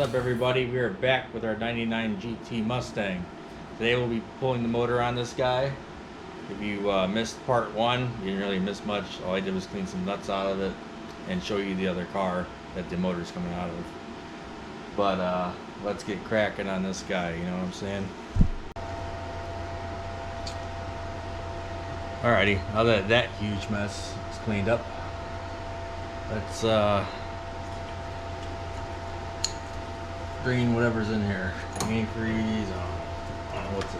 up, everybody? We are back with our 99 GT Mustang. Today we'll be pulling the motor on this guy. If you missed part one, you didn't really miss much. All I did was clean some nuts out of it and show you the other car that the motor's coming out of. But let's get cracking on this guy, you know what I'm saying? Alrighty, now that that huge mess is cleaned up, let's drain whatever's in here. Antifreeze, I don't know what's in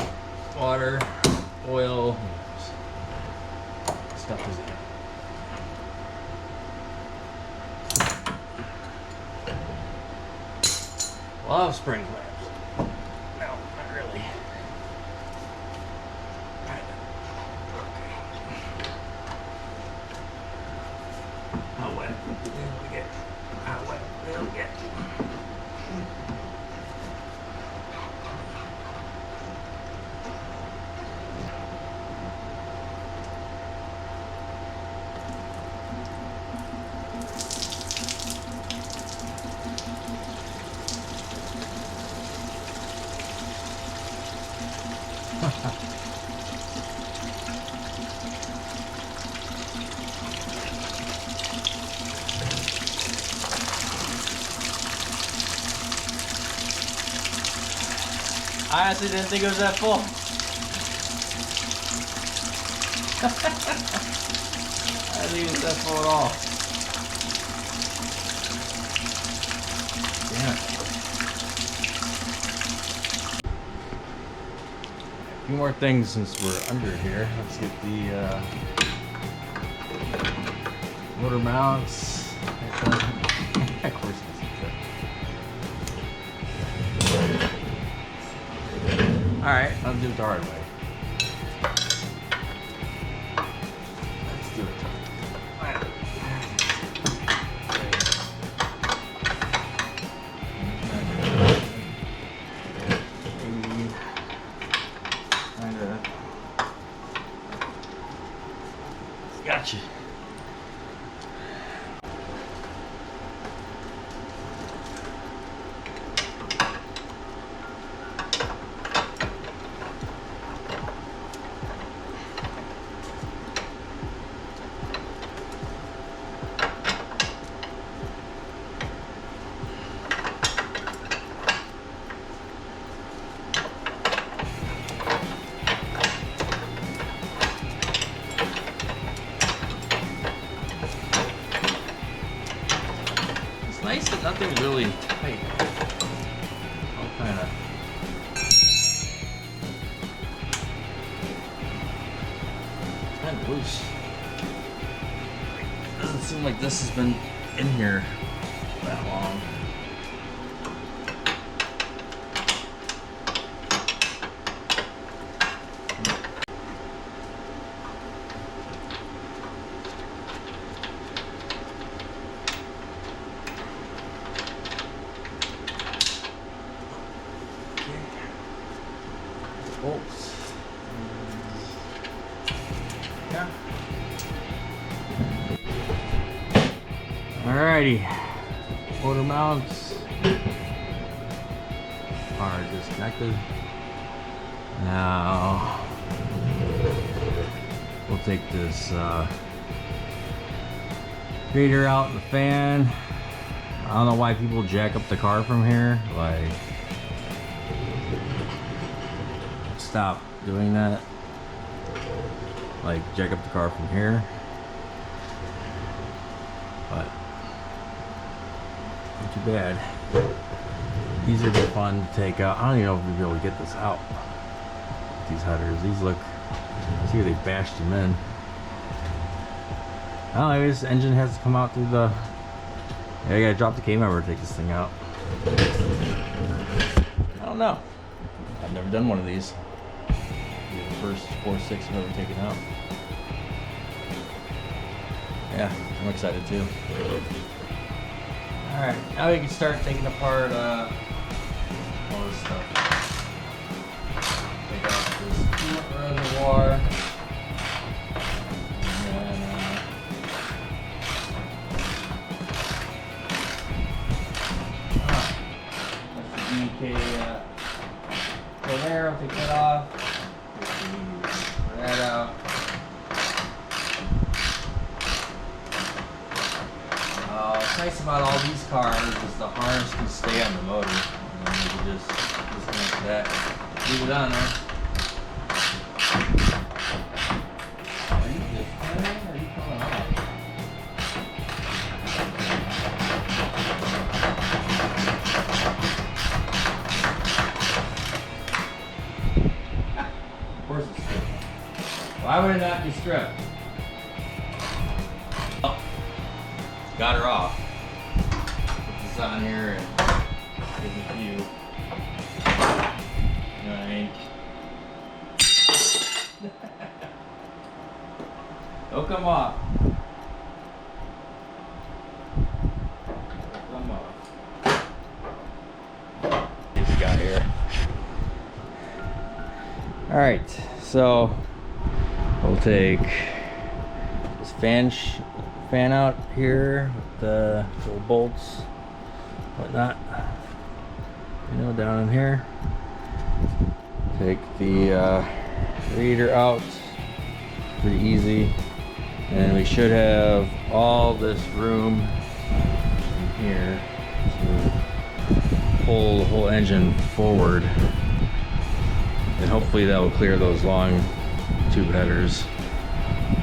it. Water, oil, stuff is in it. Well, I have spring clamps. No, not really. How wet did we get? How wet did we get? I honestly didn't think it was that full. I didn't think it was that full at all. Damn it. A few more things since we're under here. Let's get the motor mounts. Of course it's alright, let's do it the hard way. Let's do it. Gotcha. Nice that nothing's really tight. All kind of loose. Doesn't seem like this has been in here that long. Bolts. Yeah. Alrighty. Motor mounts are disconnected. Now we'll take this radiator out and the fan. I don't know why people jack up the car from here. Like, stop doing that. Like, jack up the car from here. But not too bad. These are just fun to take out. I don't even know if we'll be able to get this out. These headers. These look. See where they bashed them in. I don't know. This engine has to come out through the. Yeah, I gotta drop the K member to take this thing out. I don't know. I've never done one of these. The first 4.6 I've ever taken out. Yeah, I'm excited too. Alright, now we can start taking apart all this stuff. Take out this reservoir. And nice about all these cars is the harness can stay on the motor. And then you can just disconnect that, leave it on there. Are you disconnecting or are you coming off? Of course it's stripped. Why would it not be stripped? Oh, got her off. Put this on here and give it a few. You know what I mean? Don't come off. Don't come off. This guy here. Alright, so we'll take this fan out here with the little bolts, whatnot, you know, down in here. Take the radiator out, pretty easy, and we should have all this room in here to pull the whole engine forward. And hopefully that will clear those long tube headers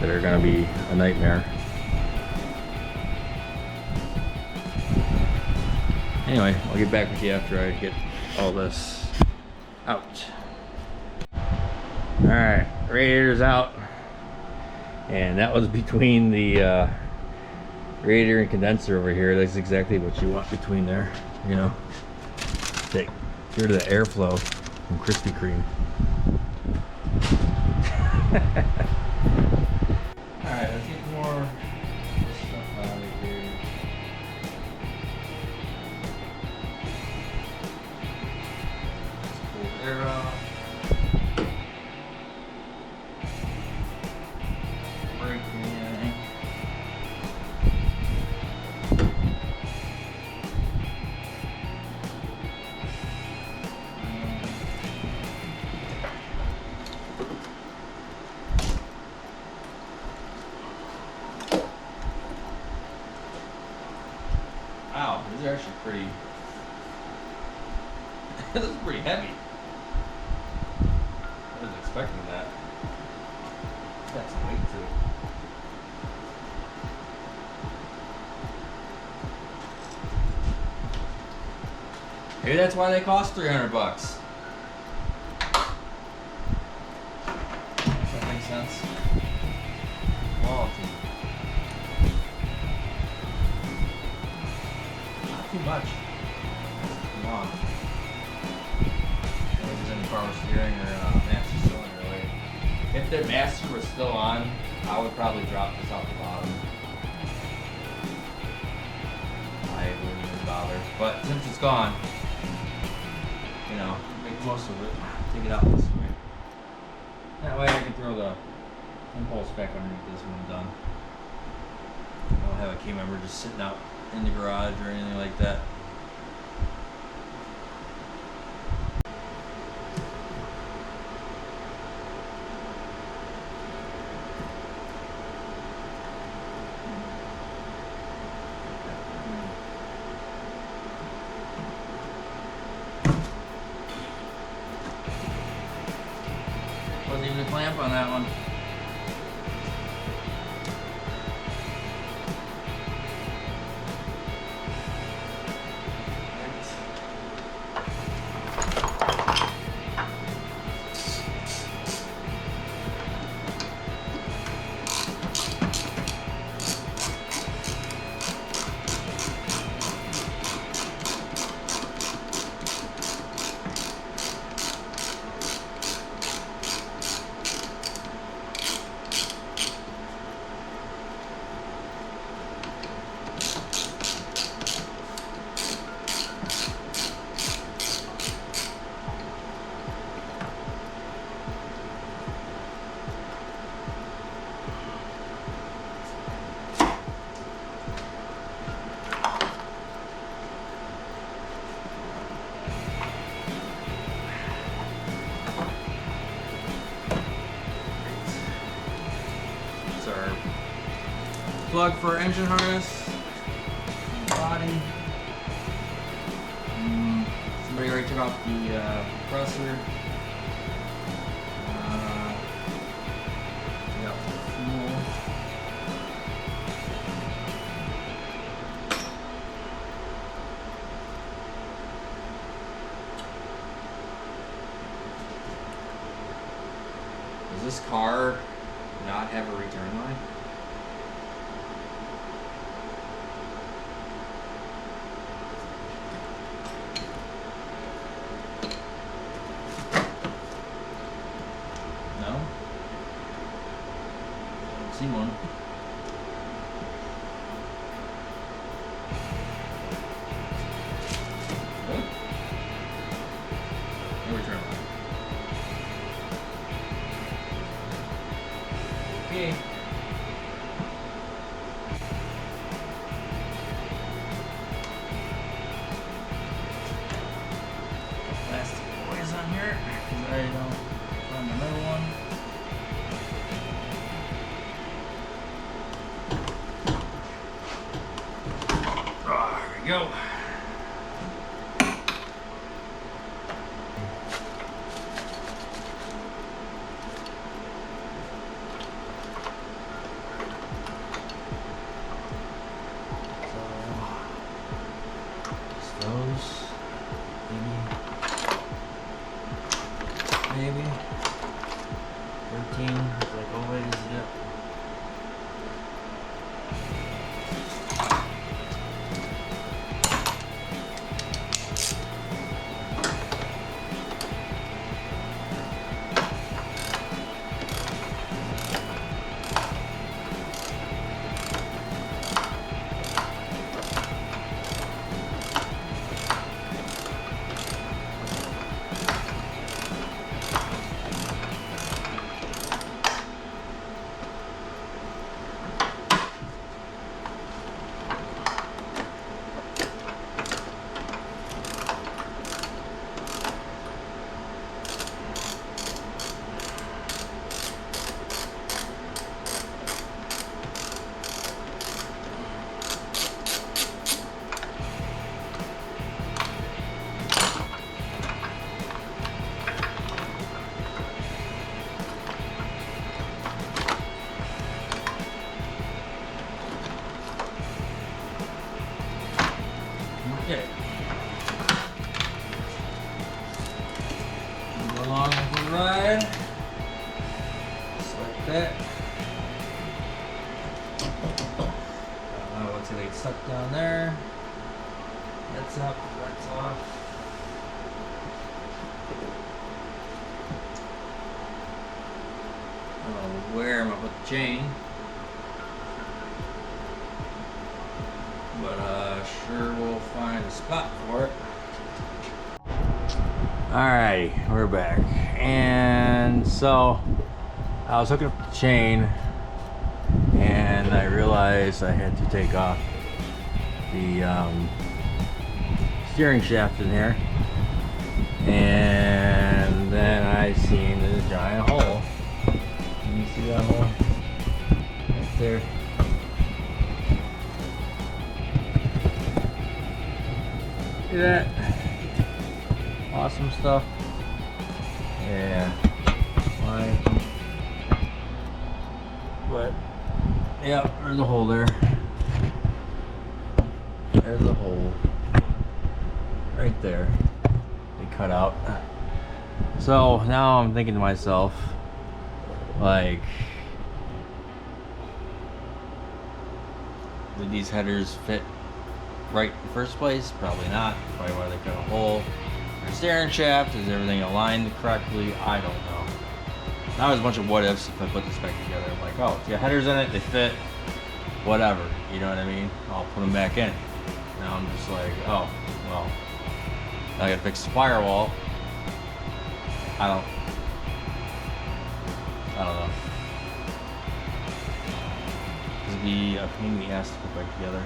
that are going to be a nightmare. Anyway, I'll get back with you after I get all this out. Alright, radiator's out. And that was between the radiator and condenser over here. That's exactly what you want between there, you know. Get rid of the airflow from Krispy Kreme. Alright, let's get more stuff out of here. Let's pull the air off. Brake anything. Wow, these are actually pretty. This is pretty heavy. I wasn't expecting that. Got some weight to it. Maybe that's why they cost $300. Does that make sense? Quality. Not too much. Come on. If there's any power steering or master cylinder weight. If the master was still on, I would probably drop this off the bottom. I wouldn't even bother. But since it's gone, you know, make the most of it. Take it out this way. That way I can throw the impulse back underneath this when I'm done. I don't have a key member just sitting out in the garage or anything like that. Wasn't even a clamp on that one. Plug for engine harness. running. Somebody already took off the compressor. Got fuel. Does this car not have a return line? No? I don't see one. What? No return line. Okay. Plastic boys on here, because I don't find another one. Oh, there we go. Those, maybe 13, like always. Yep. Okay. Go along with the ride. Just like that. What's gonna get stuck down there? That's up, that's off. I don't know where I'm gonna put the chain. But sure we'll find a spot for it. Alrighty, we're back. And so I was hooking up the chain and I realized I had to take off the steering shaft in here. And then I seen this giant hole. Can you see that hole? Right there. See that? Awesome stuff. Yeah. Why? But yeah, there's a hole there. There's a hole. Right there. They cut out. So now I'm thinking to myself, like, did these headers fit right in the first place? Probably not. Probably why they cut a hole. The steering shaft, is everything aligned correctly? I don't know. Now there's a bunch of what ifs if I put this back together. I'm like, oh, it's got headers in it, they fit, whatever. You know what I mean? I'll put them back in. Now I'm just like, oh, well, now I gotta fix the firewall. I don't know. It'd be a pain in the ass to put back together.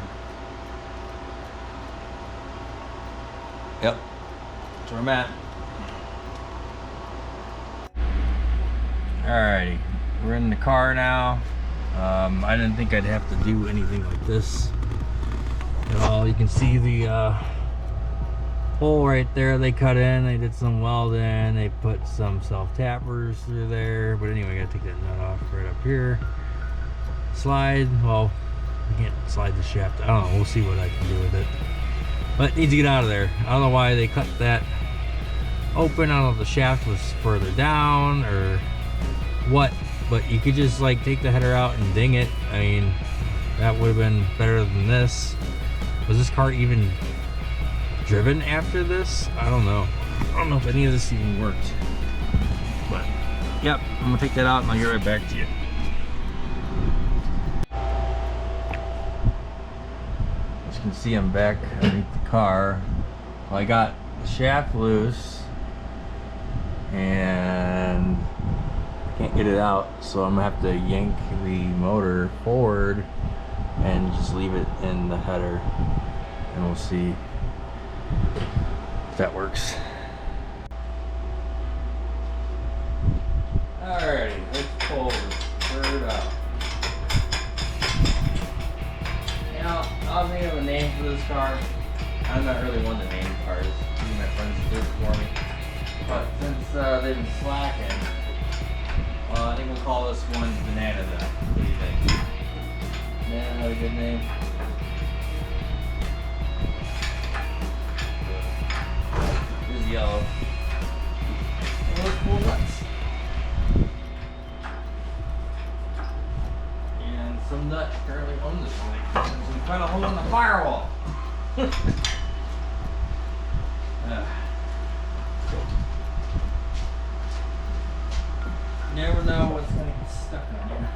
Yep, that's where I'm at. Alrighty, we're in the car now. I didn't think I'd have to do anything like this. Well, you can see the hole right there they cut in. They did some welding. They put some self-tappers through there. But anyway, I gotta take that nut off right up here. Slide. Well, I can't slide the shaft. I don't know. We'll see what I can do with it. But it needs to get out of there. I don't know why they cut that open. I don't know if the shaft was further down or what. But you could just like take the header out and ding it. I mean, that would have been better than this. Was this car even driven after this? I don't know. I don't know if any of this even worked. But, yep, I'm gonna take that out and I'll get right back to you. As you can see, I'm back underneath the car. Well, I got the shaft loose and I can't get it out, so I'm gonna have to yank the motor forward and just leave it in the header, and we'll see if that works. Alrighty, let's pull the bird out. Now, I was thinking of a name for this car. I'm not really one to name cars. Maybe my friends do it for me. But since they've been slacking, I think we'll call this one Banana then. What do you think? Banana, not a good name? Here's yellow. And those cool nuts. And some nut currently owns this thing. So we cut a hole in the firewall. Never know what's going to get stuck on here.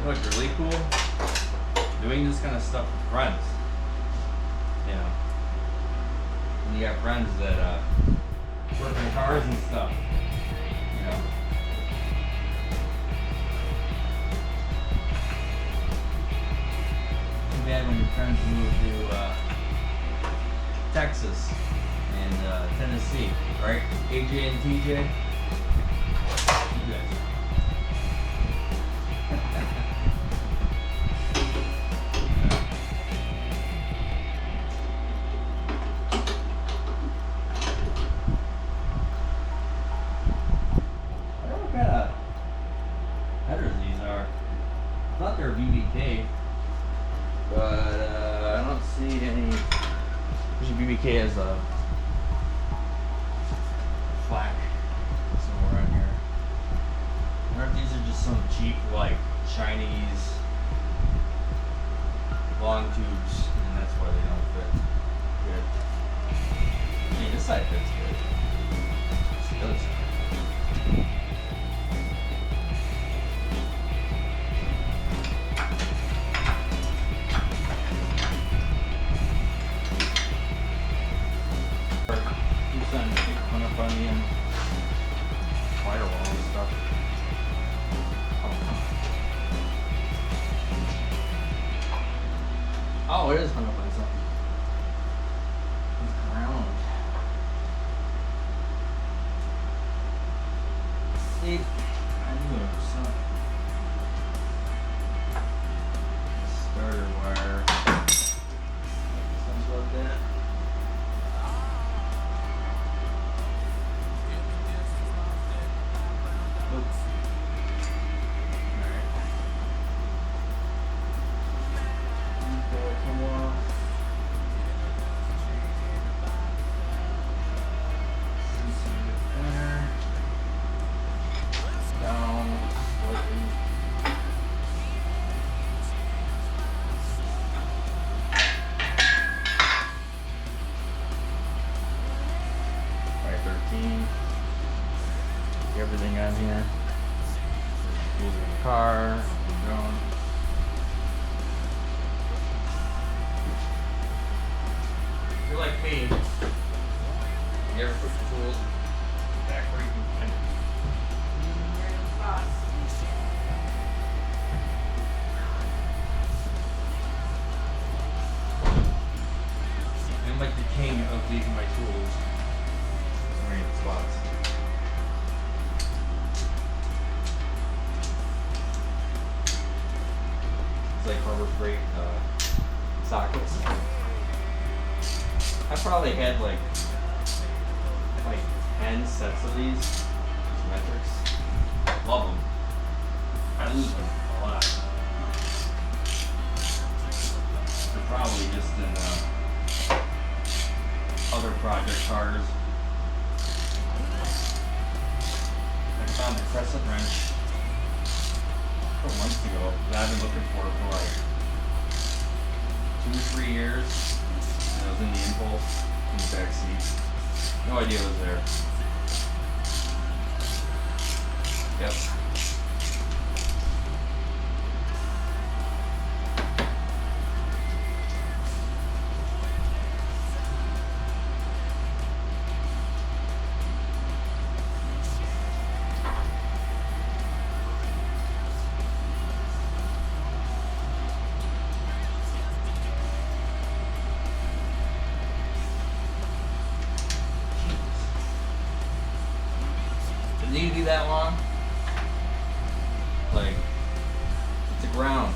What's really cool? Doing this kind of stuff with friends. You know, when you got friends that work on cars and stuff. You know. Too bad when your friends move to Texas and Tennessee, right? AJ and TJ. You guys. I thought they were BBK, but I don't see any. Usually BBK has a flag somewhere on here. I wonder if these are just some cheap, like Chinese long tubes, and that's why they don't fit good. I mean, this side fits good. It's the other side. Firewall and stuff. Oh, it is hung up on something. It's ground. machine. Everything on here. Tools in the car. Keep going. If you're like me, you ever put your tools back where you can find it? I'm like the king of leaving my tools in random spots. It's like Harbor Freight sockets. I probably had like 10 sets of these metrics. Love them. I lose them a lot. They're probably just in other project cars. I found the crescent wrench a couple months ago that I've been looking for like 2 or 3 years. And it was in the impulse in the back seat. No idea it was there. Yep. Did it need to be that long? Like, it's a ground.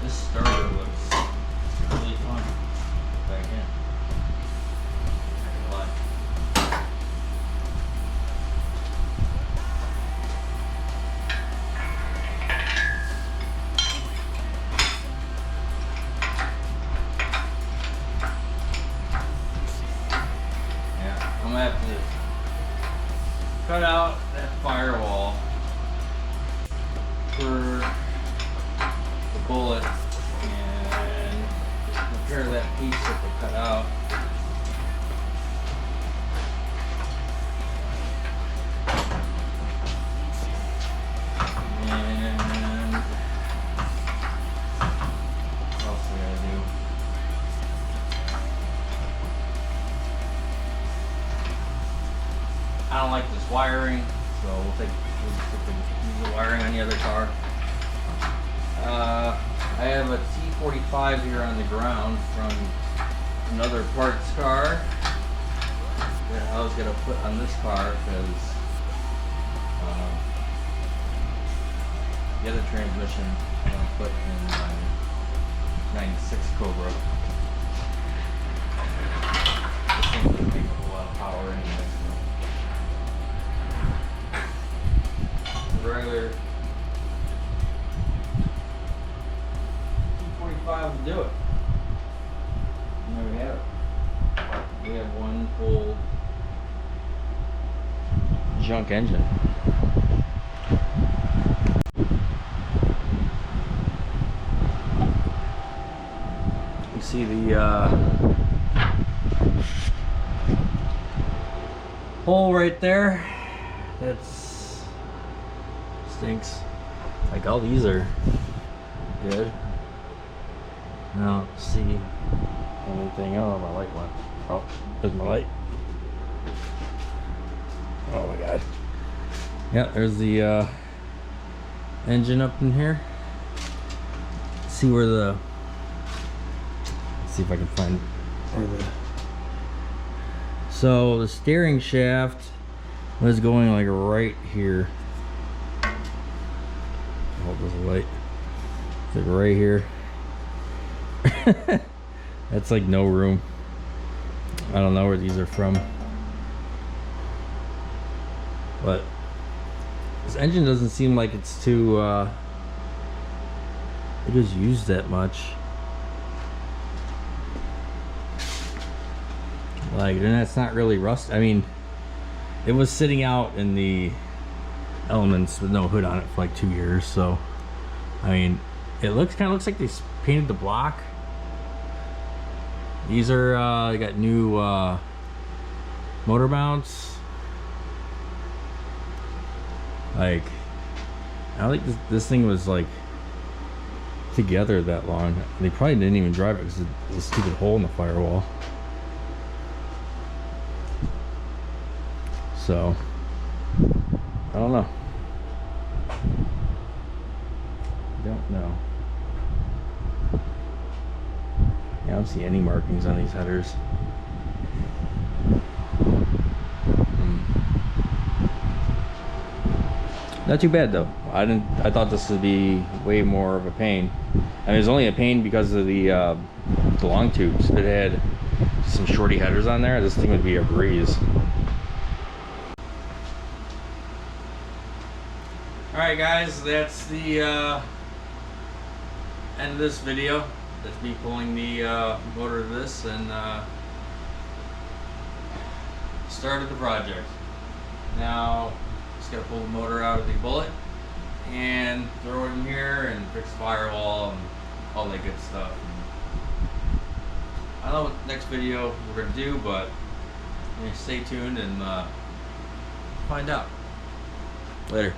This starter looks really fun back in. Not gonna lie. Yeah, I'm gonna have to cut out that firewall for the bullet and repair that piece that they cut out. And what else we gotta do? I don't like this wiring, so we'll use the wiring on the other car. I have a T45 here on the ground from another parts car that I was gonna put on this car because the other transmission I'm gonna put in my 96 Cobra. This thing doesn't make a whole lot of power anyway. So. Regular T45 will do it. And there we have it. We have one full junk engine. You see the hole right there? That's stinks. Like all these are good. I don't see anything. Oh, my light went. Oh, there's my light. Oh my god. Yeah, there's the engine up in here. See where the. Let's see if I can find where the. So the steering shaft was going like right here. Hold this light. It's like right here. That's like no room. I don't know where these are from, but This engine doesn't seem like it's too it was used that much. Like, and that's not really rust. I mean, it was sitting out in the elements with no hood on it for like 2 years, so I mean, it kind of looks like they painted the block. These are they got new motor mounts. Like, I don't think this thing was like together that long. They probably didn't even drive it because of the stupid hole in the firewall. So I don't know. Don't know. I don't see any markings on these headers. Not too bad though. I thought this would be way more of a pain. I mean, it was only a pain because of the long tubes. If it had some shorty headers on there, this thing would be a breeze. Alright guys, that's the end of this video. That's me pulling the motor of this and started the project. Now just gotta pull the motor out of the bullet and throw it in here and fix the firewall and all that good stuff. I don't know what next video we're gonna do, but stay tuned and find out. Later.